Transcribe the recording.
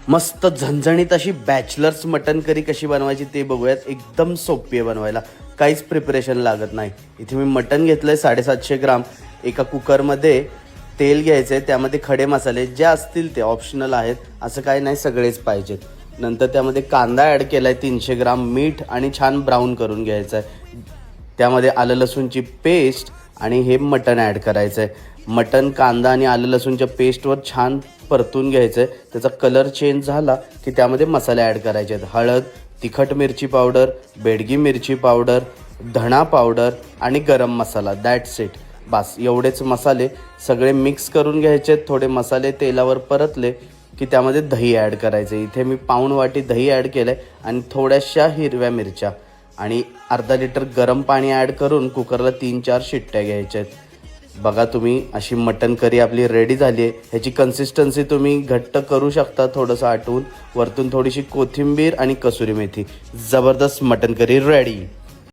मस्त झणझणीत अशी बॅचलर्स मटन करी कशी बनवायची ते बघूयात. एकदम सोपी आहे बनवायला, काहीच प्रिपरेशन लागत नाही. इथे मी मटन घेतलं आहे 750 ग्राम. एका कुकरमध्ये तेल घ्यायचं आहे, त्यामध्ये खडे मसाले जे असतील ते ऑप्शनल आहेत, असं काही नाही सगळेच पाहिजेत. नंतर त्यामध्ये कांदा ॲड केला आहे 300 ग्राम, मीठ आणि छान ब्राऊन करून घ्यायचं आहे. त्यामध्ये आलं लसूणची पेस्ट आणि हे मटन ॲड करायचं आहे. मटन कांदा आणि आलं लसूणच्या पेस्टवर छान परतून घ्यायचं आहे. त्याचा कलर चेंज झाला की त्यामध्ये मसाले ॲड करायचे आहेत. हळद, तिखट मिरची पावडर, बेडगी मिरची पावडर, धणा पावडर आणि गरम मसाला. That's it. बस एवढेच मसाले सगळे मिक्स करून घ्यायचे आहेत. थोडे मसाले तेलावर परतले की त्यामध्ये दही ॲड करायचे. इथे मी पाऊण वाटी दही ॲड केलं आहे आणि थोड्याशा हिरव्या मिरच्या आणि अर्धा लिटर गरम पाणी ॲड करून कुकरला 3-4 शिट्ट्या घ्यायच्या आहेत. बघा तुम्ही, अशी मटन करी आपली रेडी झाली आहे. ह्याची कन्सिस्टन्सी तुम्ही घट्ट करू शकता थोडंसं आटवून. वरतून थोडीशी कोथिंबीर आणि कसुरी मेथी. जबरदस्त मटन करी रेडी.